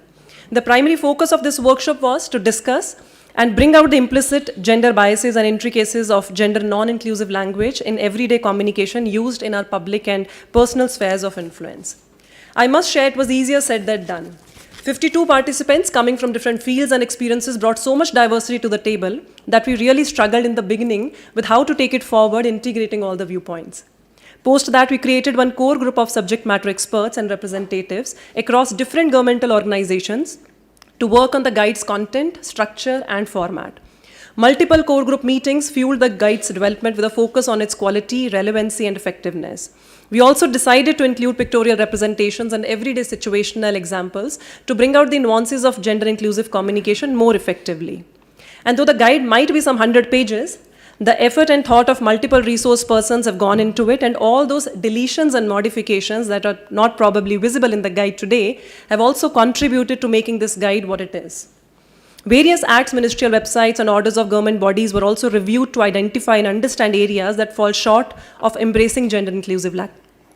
The primary focus of this workshop was to discuss and bring out the implicit gender biases and intricacies of gender non-inclusive language in everyday communication used in our public and personal spheres of influence. I must share it was easier said than done. 52 participants coming from different fields and experiences brought so much diversity to the table that we really struggled in the beginning with how to take it forward, integrating all the viewpoints. Post that, we created one core group of subject matter experts and representatives across different governmental organizations to work on the guide's content, structure, and format. Multiple core group meetings fueled the guide's development with a focus on its quality, relevancy, and effectiveness. We also decided to include pictorial representations and everyday situational examples to bring out the nuances of gender-inclusive communication more effectively. And though the guide might be some 100 pages, the effort and thought of multiple resource persons have gone into it, and all those deletions and modifications that are not probably visible in the guide today have also contributed to making this guide what it is. Various acts, ministerial websites, and orders of government bodies were also reviewed to identify and understand areas that fall short of embracing gender-inclusive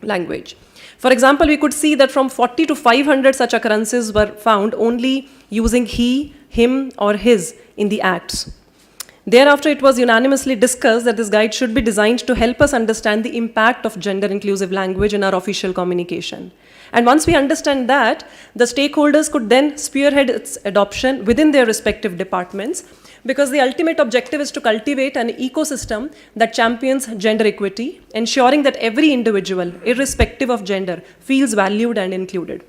language. For example, we could see that from 40 to 500 such occurrences were found only using he, him, or his in the acts. Thereafter, it was unanimously discussed that this guide should be designed to help us understand the impact of gender-inclusive language in our official communication. And once we understand that, the stakeholders could then spearhead its adoption within their respective departments, because the ultimate objective is to cultivate an ecosystem that champions gender equity, ensuring that every individual, irrespective of gender, feels valued and included.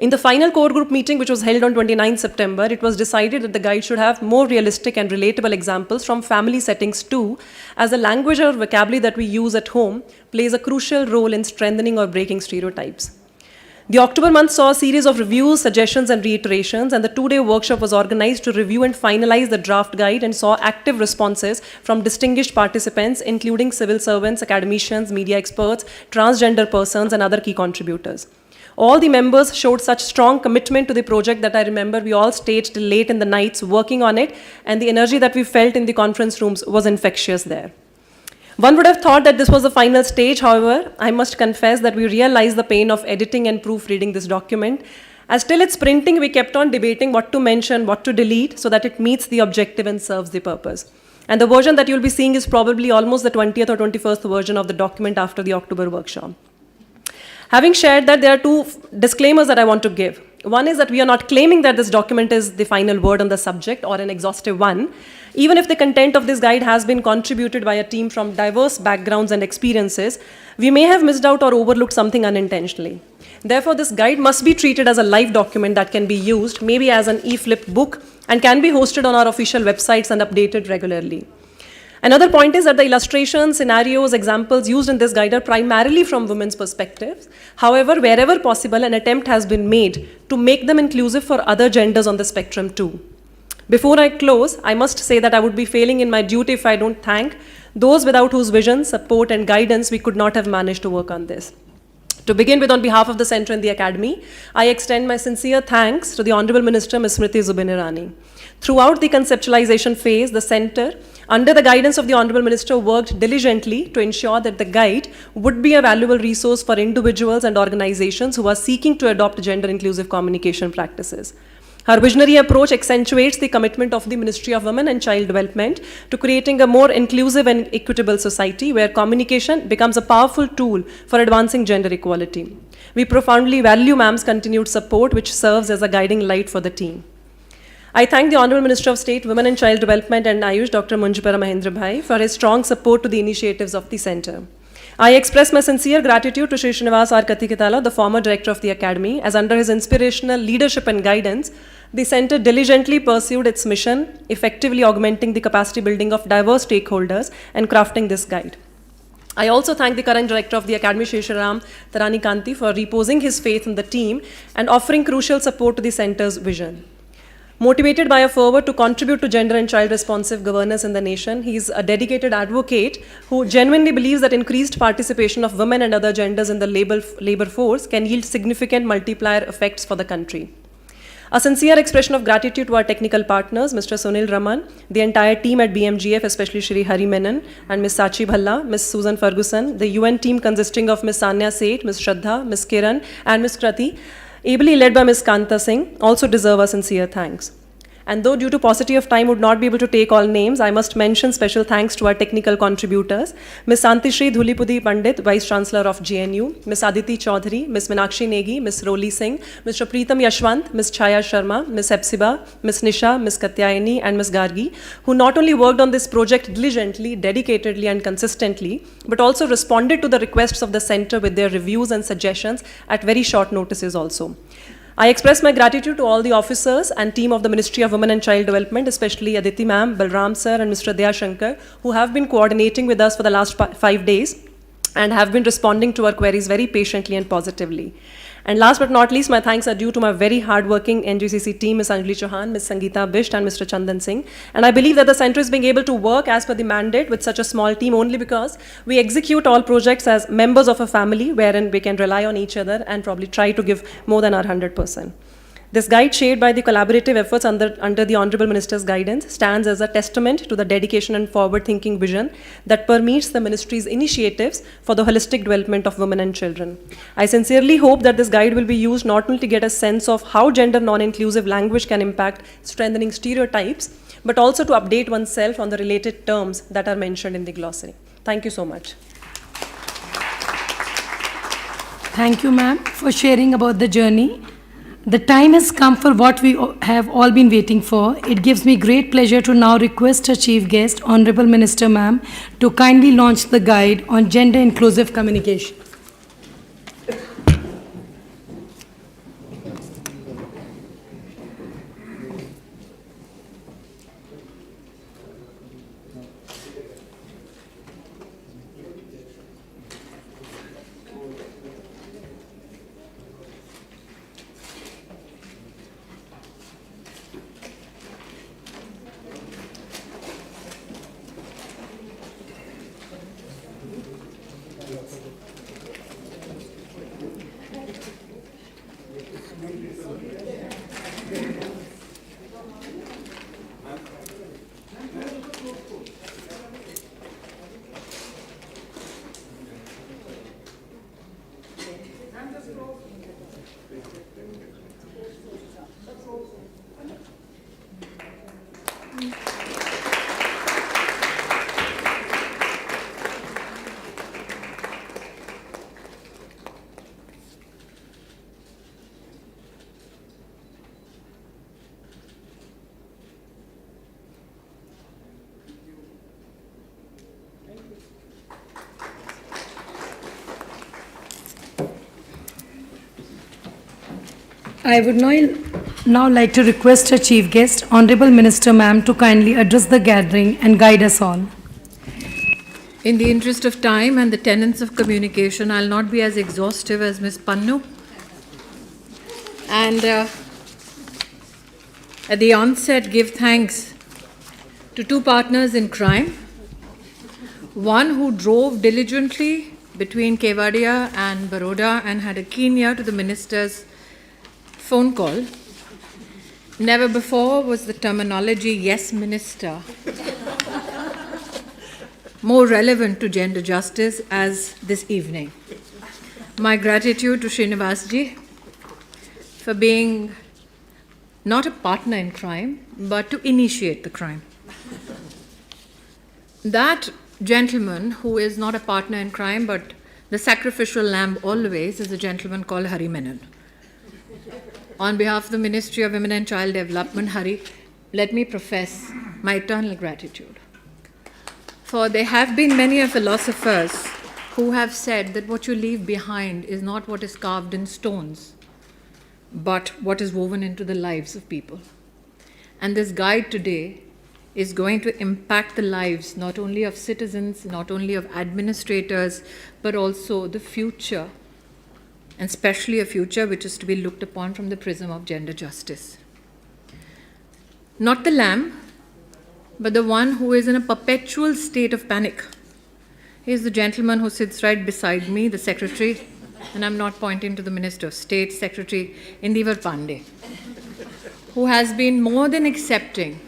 In the final core group meeting, which was held on 29 September, it was decided that the guide should have more realistic and relatable examples from family settings too, as the language or vocabulary that we use at home plays a crucial role in strengthening or breaking stereotypes. The October month saw a series of reviews, suggestions, and reiterations, and the two-day workshop was organized to review and finalize the draft guide and saw active responses from distinguished participants, including civil servants, academicians, media experts, transgender persons, and other key contributors. All the members showed such strong commitment to the project that I remember we all stayed till late in the nights working on it, and the energy that we felt in the conference rooms was infectious there. One would have thought that this was the final stage. However, I must confess that we realized the pain of editing and proofreading this document. As till its printing, we kept on debating what to mention, what to delete, so that it meets the objective and serves the purpose. And the version that you'll be seeing is probably almost the 20th or 21st version of the document after the October workshop. Having shared that, there are two disclaimers that I want to give. One is that we are not claiming that this document is the final word on the subject or an exhaustive one. Even if the content of this guide has been contributed by a team from diverse backgrounds and experiences, we may have missed out or overlooked something unintentionally. Therefore, this guide must be treated as a live document that can be used, maybe as an e-flip book, and can be hosted on our official websites and updated regularly. Another point is that the illustrations, scenarios, examples used in this guide are primarily from women's perspectives. However, wherever possible, an attempt has been made to make them inclusive for other genders on the spectrum too. Before I close, I must say that I would be failing in my duty if I don't thank those without whose vision, support, and guidance we could not have managed to work on this. To begin with, on behalf of the Centre and the Academy, I extend my sincere thanks to the Honourable Minister, Ms. Smriti Zubin Irani. Throughout the conceptualization phase, the Centre, under the guidance of the Honourable Minister, worked diligently to ensure that the guide would be a valuable resource for individuals and organizations who are seeking to adopt gender-inclusive communication practices. Her visionary approach accentuates the commitment of the Ministry of Women and Child Development to creating a more inclusive and equitable society where communication becomes a powerful tool for advancing gender equality. We profoundly value Ma'am's continued support, which serves as a guiding light for the team. I thank the Honourable Minister of State, Women and Child Development and Ayush, Dr. Munjipara Mahendra Bhai, for his strong support to the initiatives of the Centre. I express my sincere gratitude to Shri Srinivas R. Kathikitala, the former director of the Academy, as under his inspirational leadership and guidance, the Centre diligently pursued its mission, effectively augmenting the capacity building of diverse stakeholders and crafting this guide. I also thank the current director of the Academy, Shri Ram Tarani Kanti, for reposing his faith in the team and offering crucial support to the Centre's vision. Motivated by a fervor to contribute to gender and child responsive governance in the nation, he is a dedicated advocate who genuinely believes that increased participation of women and other genders in the labor force can yield significant multiplier effects for the country. A sincere expression of gratitude to our technical partners, Mr. Sunil Raman, the entire team at BMGF, especially Shri Hari Menon and Ms. Sachi Bhalla, Ms. Susan Ferguson, the UN team consisting of Ms. Sanya Seth, Ms. Shraddha, Ms. Kiran, and Ms. Krati, ably led by Ms. Kanta Singh, also deserve our sincere thanks. And though due to paucity of time would not be able to take all names, I must mention special thanks to our technical contributors, Ms. Santishri Dhulipudi Pandit, Vice Chancellor of GNU, Ms. Aditi Chaudhary, Ms. Minakshi Negi, Ms. Roli Singh, Mr. Preetam Yashwant, Ms. Chaya Sharma, Ms. Hepsiba, Ms. Nisha, Ms. Katyayani, and Ms. Gargi, who not only worked on this project diligently, dedicatedly, and consistently, but also responded to the requests of the center with their reviews and suggestions at very short notices also. I express my gratitude to all the officers and team of the Ministry of Women and Child Development, especially Aditi ma'am, Balram sir, and Mr. Daya Shankar, who have been coordinating with us for the last 5 days and have been responding to our queries very patiently and positively. And last but not least, my thanks are due to my very hardworking NGCC team, Ms. Anjali Chauhan, Ms. Sangeeta Bisht, and Mr. Chandan Singh. And I believe that the center is being able to work as per the mandate with such a small team only because we execute all projects as members of a family wherein we can rely on each other and probably try to give more than our 100%. This guide, shared by the collaborative efforts under the Honorable Minister's guidance, stands as a testament to the dedication and forward-thinking vision that permeates the Ministry's initiatives for the holistic development of women and children. I sincerely hope that this guide will be used not only to get a sense of how gender non-inclusive language can impact strengthening stereotypes, but also to update oneself on the related terms that are mentioned in the glossary. Thank you so much. Thank you, ma'am, for sharing about the journey. The time has come for what we have all been waiting for. It gives me great pleasure to now request our chief guest, Honorable Minister ma'am, to kindly launch the guide on gender inclusive communication. I would now like to request our chief guest, Honorable Minister ma'am, to kindly address the gathering and guide us all. In the interest of time and the tenets of communication, I'll not be as exhaustive as Ms. Pannu. And at the onset, give thanks to two partners in crime. One who drove diligently between Kevadia and Baroda and had a keen ear to the minister's phone call. Never before was the terminology "yes, minister" more relevant to gender justice as this evening. My gratitude to Srinivasji for being not a partner in crime, but to initiate the crime. That gentleman who is not a partner in crime, but the sacrificial lamb always, is a gentleman called Hari Menon. On behalf of the Ministry of Women and Child Development, Hari, let me profess my eternal gratitude. For there have been many philosophers who have said that what you leave behind is not what is carved in stones, but what is woven into the lives of people. And this guide today is going to impact the lives not only of citizens, not only of administrators, but also the future, and especially a future which is to be looked upon from the prism of gender justice. Not the lamb, but the one who is in a perpetual state of panic. He is the gentleman who sits right beside me, the secretary, and I'm not pointing to the Minister of State, Secretary Indivar Pandey, who has been more than accepting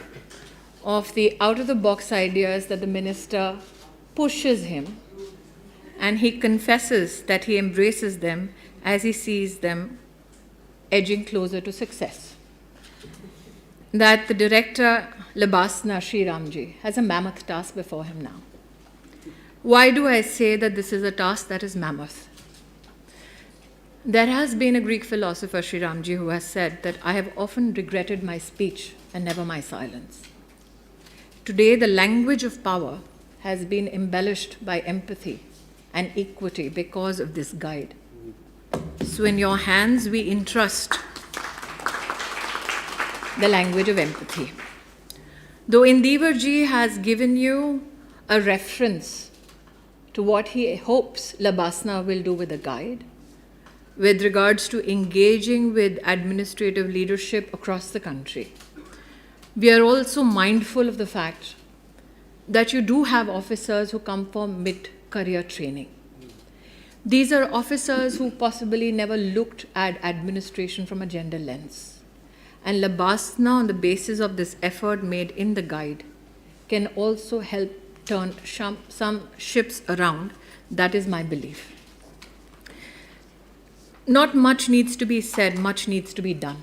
of the out-of-the-box ideas that the minister pushes him, and he confesses that he embraces them as he sees them edging closer to success. That the director, Labasna Sriramji, has a mammoth task before him now. Why do I say that this is a task that is mammoth? There has been a Greek philosopher, Sriramji, who has said that I have often regretted my speech and never my silence. Today, the language of power has been embellished by empathy and equity because of this guide. So in your hands, we entrust the language of empathy. Though Indivarji has given you a reference to what he hopes Labasna will do with the guide, with regards to engaging with administrative leadership across the country, we are also mindful of the fact that you do have officers who come for mid-career training. These are officers who possibly never looked at administration from a gender lens. And Labasna, on the basis of this effort made in the guide, can also help turn some ships around. That is my belief. Not much needs to be said, much needs to be done.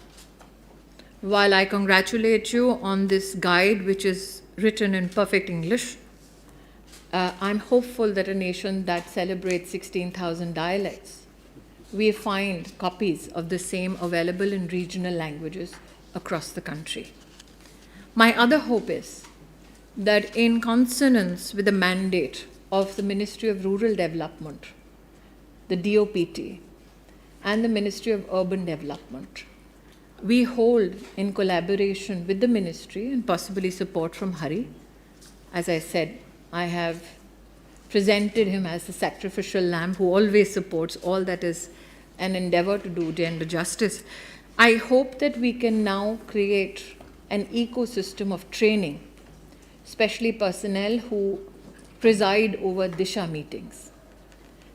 While I congratulate you on this guide, which is written in perfect English, I'm hopeful that a nation that celebrates 16,000 dialects, we find copies of the same available in regional languages across the country. My other hope is that in consonance with the mandate of the Ministry of Rural Development, the DOPT, and the Ministry of Urban Development, we hold in collaboration with the ministry and possibly support from Hari. As I said, I have presented him as the sacrificial lamb who always supports all that is an endeavor to do gender justice. I hope that we can now create an ecosystem of training, especially personnel who preside over Disha meetings.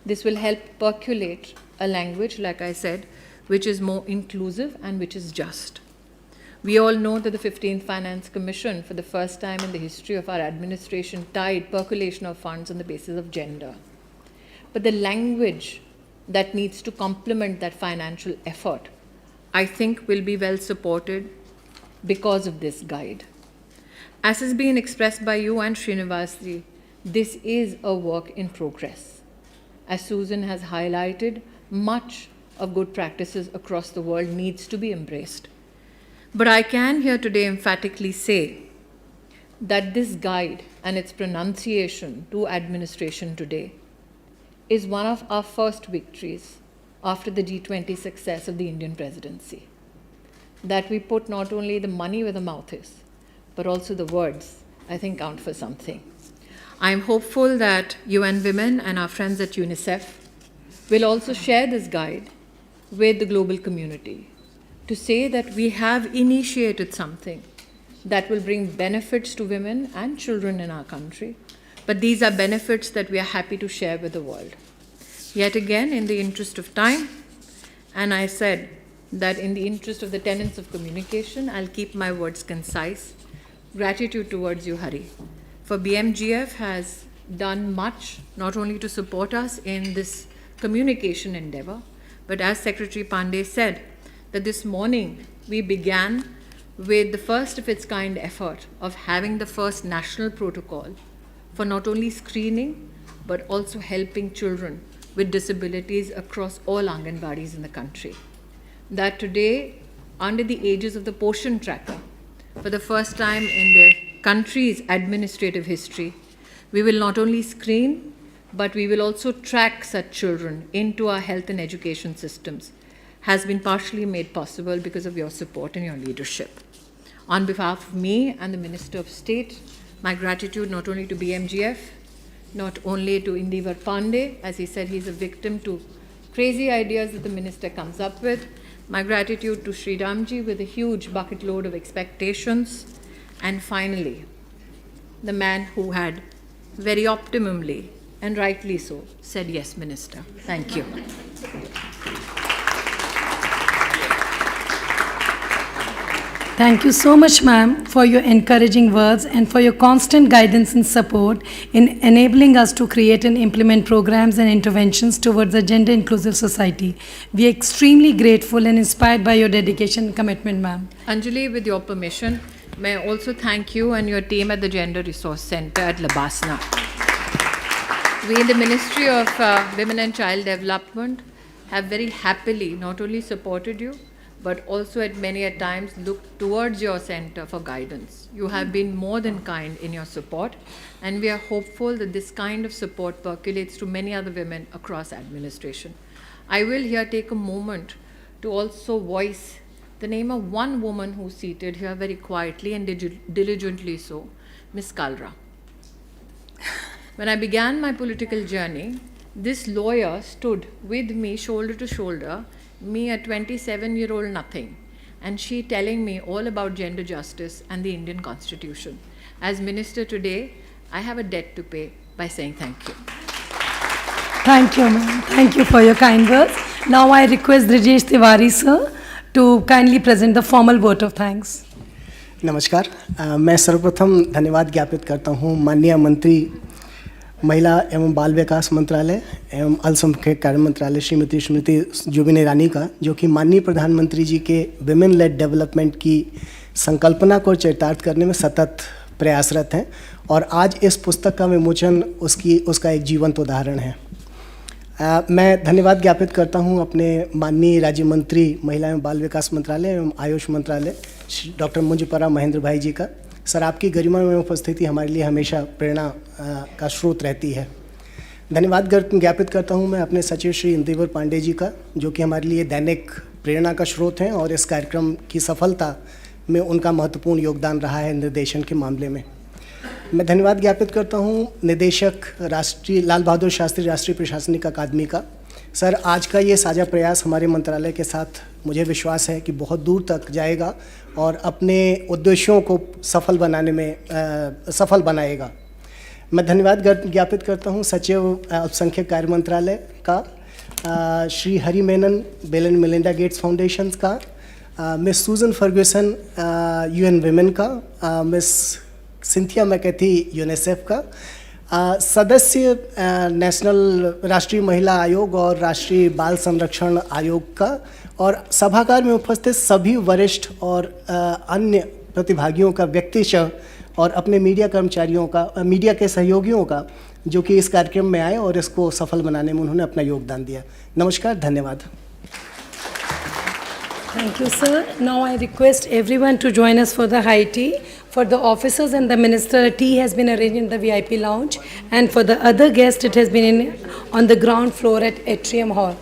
This will help percolate a language, like I said, which is more inclusive and which is just. We all know that the 15th Finance Commission, for the first time in the history of our administration, tied percolation of funds on the basis of gender. But the language that needs to complement that financial effort, I think will be well supported because of this guide. As has been expressed by you and Srinivasji, this is a work in progress. As Susan has highlighted, much of good practices across the world needs to be embraced. But I can here today emphatically say that this guide and its pronunciation to administration today is one of our first victories after the G20 success of the Indian presidency. That we put not only the money where the mouth is, but also the words, I think count for something. I am hopeful that UN Women and our friends at UNICEF will also share this guide with the global community to say that we have initiated something that will bring benefits to women and children in our country, but these are benefits that we are happy to share with the world. Yet again, in the interest of time, and I said that in the interest of the tenets of communication, I'll keep my words concise. Gratitude towards you, Hari. For BMGF has done much, not only to support us in this communication endeavor, but as Secretary Pandey said, that this morning we began with the first of its kind effort of having the first national protocol for not only screening, but also helping children with disabilities across all Anganwadis in the country. That today, under the aegis of the Poshan Tracker, for the first time in the country's administrative history, we will not only screen, but we will also track such children into our health and education systems, has been partially made possible because of your support and your leadership. On behalf of me and the Minister of State, my gratitude not only to BMGF, not only to Indivar Pandey, as he said he's a victim to crazy ideas that the minister comes up with, my gratitude to Sri Ramji with a huge bucket load of expectations, and finally, the man who had very optimally and rightly so said, yes, Minister. Thank you. Thank you so much, ma'am, for your encouraging words and for your constant guidance and support in enabling us to create and implement programs and interventions towards a gender-inclusive society. We are extremely grateful and inspired by your dedication and commitment, ma'am. Anjali, with your permission, may I also thank you and your team at the Gender Resource Center at Labasna. We in the Ministry of Women and Child Development have very happily not only supported you, but also at many a times looked towards your center for guidance. You have been more than kind in your support, and we are hopeful that this kind of support percolates to many other women across administration. I will here take a moment to also voice the name of one woman who's seated here very quietly and diligently so, Miss Kalra. When I began my political journey, this lawyer stood with me shoulder to shoulder, me a 27-year-old nothing, and she telling me all about gender justice and the Indian Constitution. As minister today, I have a debt to pay by saying thank you. Thank you, ma'am. Thank you for your kind words. Now I request Rajesh Tiwari, sir, to kindly present the formal vote of thanks. नमस्कार, मैं सर्वप्रथम धन्यवाद ज्ञापित करता हूँ माननीय मंत्री महिला एवं बाल विकास मंत्रालय एवं अल्पसंख्यक कार्य मंत्रालय श्रीमती स्मृति जुबिन ईरानी का, जो कि माननीय प्रधानमंत्री जी के विमेन लेड डेवलपमेंट की संकल्पना को चरितार्थ करने में सतत प्रयासरत हैं और आज इस पुस्तक का विमोचन उसका एक जीवंत उदाहरण है। मैं धन्यवाद ज्ञापित करता हूं अपने माननीय राज्य मंत्री महिला एवं बाल विकास मंत्रालय एवं आयुष मंत्रालय डॉक्टर मुंजपरा महेंद्र भाई जी का। सर, आपकी गरिमा में उपस्थिति हमारे लिए हमेशा प्रेरणा का स्रोत रहती है। धन्यवाद ज्ञापित करता हूं मैं अपने सचिव श्री इंदिवर पांडे जी का, जो कि हमारे लिए दैनिक प्रेरणा का स्रोत हैं और इस कार्यक्रम की सफलता में उनका महत्वपूर्ण योगदान रहा है निर्देशन के मामले में। मैं धन्यवाद ज्ञापित करता हूं निदेशक राष्ट्रीय लाल बहादुर शास्त्री राष्ट्रीय प्रशासनिक अकादमी का। सर, आज का ये साझा प्रयास हमारे मंत्रालय के साथ मुझे विश्वास है कि बहुत दूर तक जाएगा और अपने उद्देश्यों को सफल बनाएगा। मैं धन्यवाद ज्ञापित करता हूं सचिव अल्पसंख्यक कार्य मंत्रालय का, Shri Hari Menon bill and Melinda Gates foundation का, मिस सूजन फर्ग्यूसन UN विमेन का, मिस सिंथिया मैकेथी यूनिसेफ का, सदस्य नेशनल राष्ट्रीय महिला आयोग और राष्ट्रीय बाल संरक्षण आयोग का और सभागार में उपस्थित सभी वरिष्ठ और अन्य प्रतिभागियों का व्यक्तिशः और अपने मीडिया कर्मचारियों का, मीडिया के सहयोगियों का, जो कि इस कार्यक्रम में आए और इसको सफल बनाने में उन्होंने अपना योगदान दिया। नमस्कार, धन्यवाद। Thank you, sir. Now I request everyone to join us for the high tea. For the officers and the minister, a tea has been arranged in the VIP lounge, and for the other guests, it has been on the ground floor at Atrium Hall.